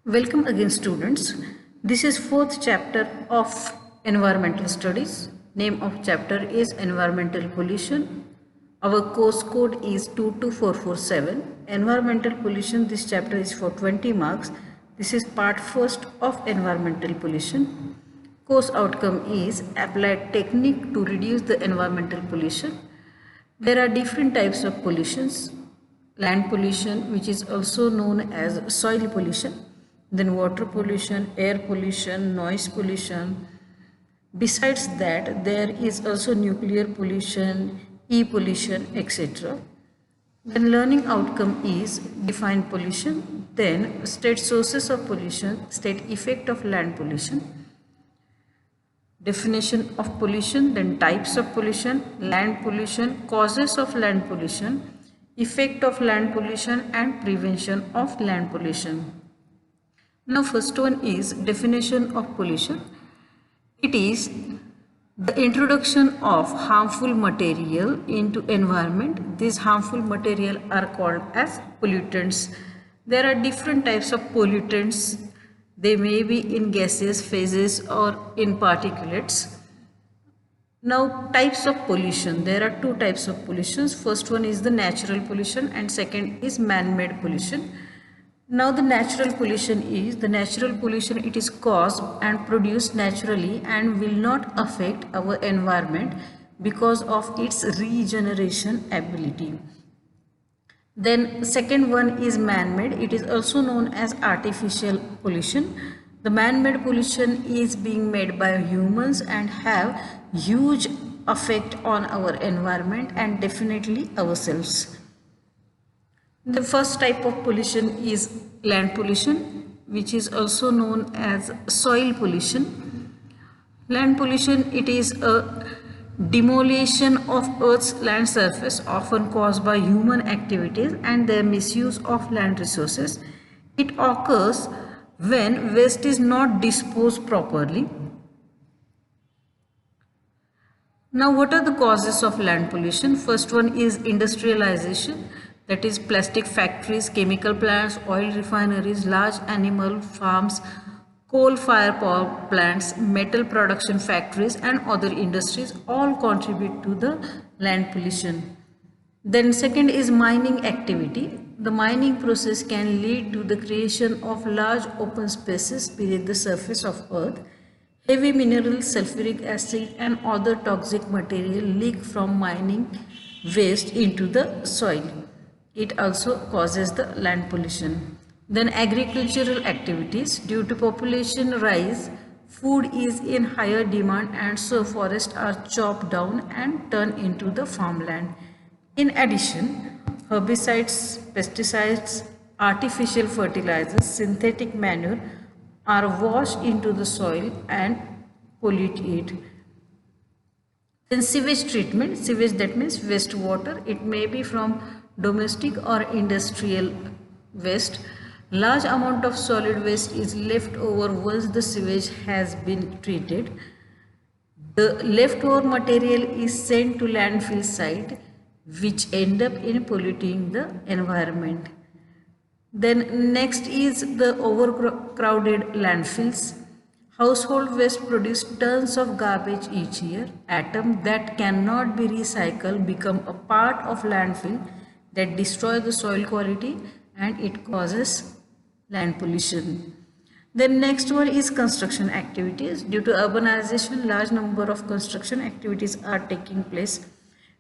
Welcome again, students. This is fourth chapter of environmental studies. Name of chapter is environmental pollution. Our course code is 22447. Environmental pollution, this chapter is for 20 marks. This is part first of environmental pollution. Course outcome is apply technique to reduce the environmental pollution. There are different types of pollutions. Land pollution, which is also known as soil pollution, then water pollution, air pollution, noise pollution. Besides that, there is also nuclear pollution, e-pollution, etc. Then learning outcome is define pollution, then state sources of pollution, state effect of land pollution, definition of pollution, then types of pollution, land pollution, causes of land pollution, effect of land pollution and prevention of land pollution. Now first one is definition of pollution. It is the introduction of harmful material into environment. These harmful material are called as pollutants. There are different types of pollutants. They may be in gaseous phases or in particulates. Now types of pollution. There are two types of pollutions. First one is the natural pollution and second is man-made pollution. Now the natural pollution, it is caused and produced naturally and will not affect our environment because of its regeneration ability. Then second one is man-made. It is also known as artificial pollution. The man-made pollution is being made by humans and have huge effect on our environment and definitely ourselves. The first type of pollution is land pollution, which is also known as soil pollution. Land pollution, it is a demolition of Earth's land surface often caused by human activities and their misuse of land resources. It occurs when waste is not disposed properly. Now, what are the causes of land pollution? First one is industrialization. That is plastic factories, chemical plants, oil refineries, large animal farms, coal fire power plants, metal production factories and other industries all contribute to the land pollution. Then second is mining activity. The mining process can lead to the creation of large open spaces beneath the surface of earth. Heavy minerals, sulfuric acid and other toxic material leak from mining waste into the soil. It also causes the land pollution. Then agricultural activities. Due to population rise, food is in higher demand and so forests are chopped down and turned into the farmland. In addition, herbicides, pesticides, artificial fertilizers, synthetic manure are washed into the soil and pollute it. Then sewage treatment. Sewage, that means wastewater. It may be from domestic or industrial waste. Large amount of solid waste is left over once the sewage has been treated. The leftover material is sent to landfill site, which end up in polluting the environment. Then next is the overcrowded landfills. Household waste produce tons of garbage each year. Atoms that cannot be recycled become a part of landfill that destroy the soil quality and it causes land pollution. Then next one is construction activities. Due to urbanization, large number of construction activities are taking place,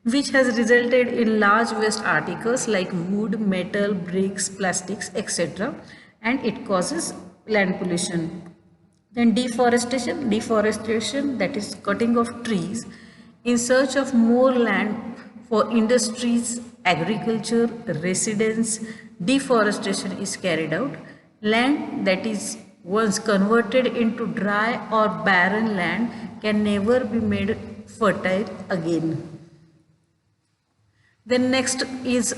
which has resulted in large waste articles like wood, metal, bricks, plastics, etc. and it causes land pollution. Then deforestation, that is cutting of trees in search of more land for industries, agriculture, residence. Deforestation is carried out. Land that is once converted into dry or barren land can never be made fertile again. Then next is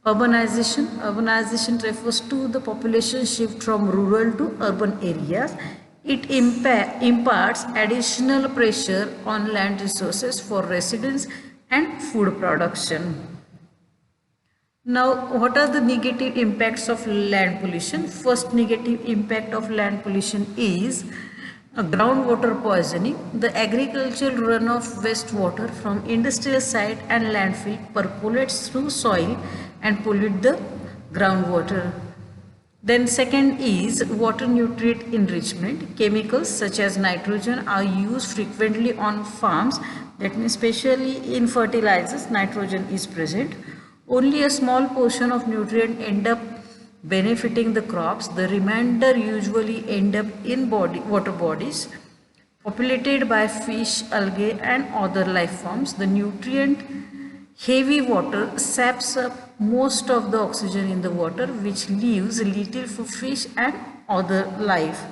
urbanization. Urbanization refers to the population shift from rural to urban areas. It imparts additional pressure on land resources for residents and food production. Now, what are the negative impacts of land pollution? First negative impact of land pollution is groundwater poisoning. The agricultural runoff wastewater from industrial site and landfill percolates through soil and pollute the groundwater. Then second is water nutrient enrichment. Chemicals such as nitrogen are used frequently on farms. That means especially in fertilizers, nitrogen is present. Only a small portion of nutrient end up benefiting the crops. The remainder usually end up in water bodies populated by fish, algae and other life forms. The nutrient heavy water saps up most of the oxygen in the water, which leaves little for fish and other life.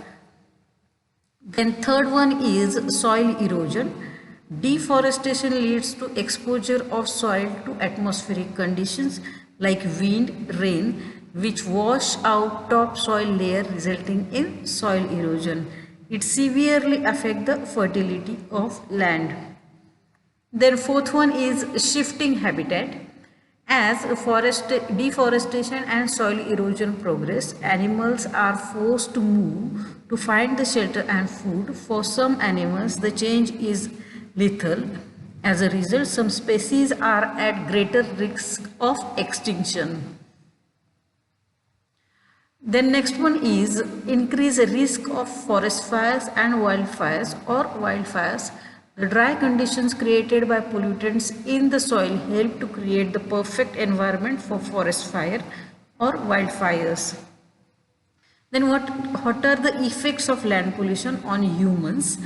Then third one is soil erosion. Deforestation leads to exposure of soil to atmospheric conditions like wind, rain, which wash out topsoil layer, resulting in soil erosion. It severely affects the fertility of land. Then fourth one is shifting habitat. As deforestation and soil erosion progress, animals are forced to move to find the shelter and food. For some animals, the change is lethal. As a result, some species are at greater risk of extinction. Then next one is increase the risk of forest fires and wildfires or wildfires. The dry conditions created by pollutants in the soil help to create the perfect environment for forest fire or wildfires. Then what are the effects of land pollution on humans?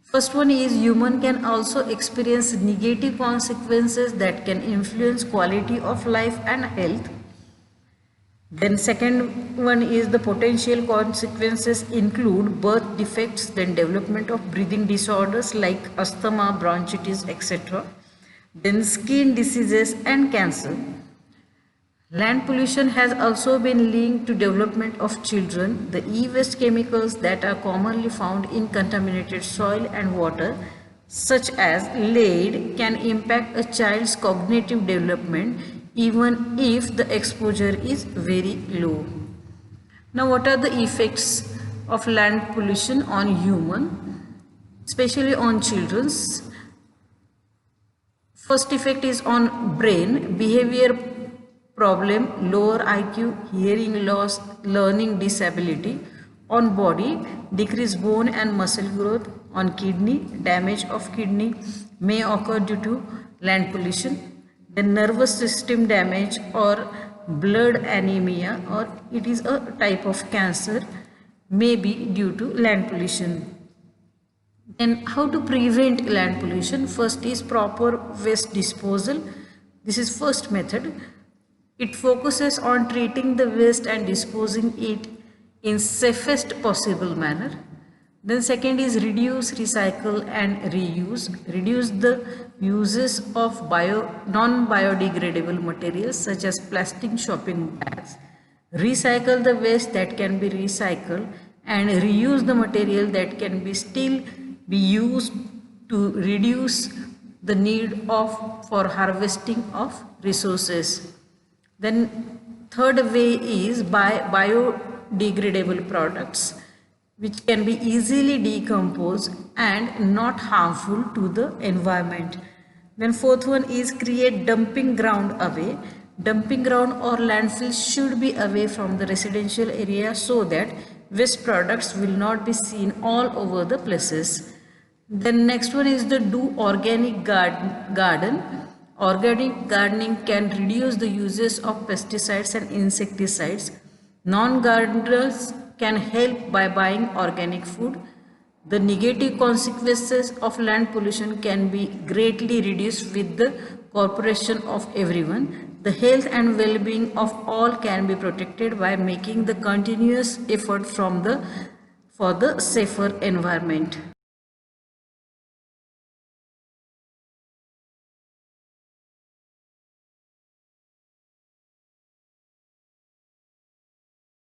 First one is human can also experience negative consequences that can influence quality of life and health. Then second one is the potential consequences include birth defects, then development of breathing disorders like asthma, bronchitis, etc. Then skin diseases and cancer. Land pollution has also been linked to development of children. The e-waste chemicals that are commonly found in contaminated soil and water, such as lead, can impact a child's cognitive development even if the exposure is very low. Now, what are the effects of land pollution on human, especially on children's? First effect is on brain, behavior problem, lower IQ, hearing loss, learning disability. On body, decreased bone and muscle growth. On kidney, damage of kidney may occur due to land pollution. The nervous system damage or blood anemia, or it is a type of cancer, may be due to land pollution. Then how to prevent land pollution? First is proper waste disposal. This is first method. It focuses on treating the waste and disposing it in safest possible manner. Then second is reduce, recycle and reuse. Reduce the uses of non-biodegradable materials such as plastic shopping bags. Recycle the waste that can be recycled and reuse the material that can be still be used to reduce the need for harvesting of resources. Then third way is biodegradable products, which can be easily decomposed and not harmful to the environment. Then fourth one is create dumping ground away. Dumping ground or landfill should be away from the residential area so that waste products will not be seen all over the places. Then next one is the do organic garden. Organic gardening can reduce the uses of pesticides and insecticides. Non-gardeners can help by buying organic food. The negative consequences of land pollution can be greatly reduced with the cooperation of everyone. The health and well-being of all can be protected by making the continuous effort for the safer environment.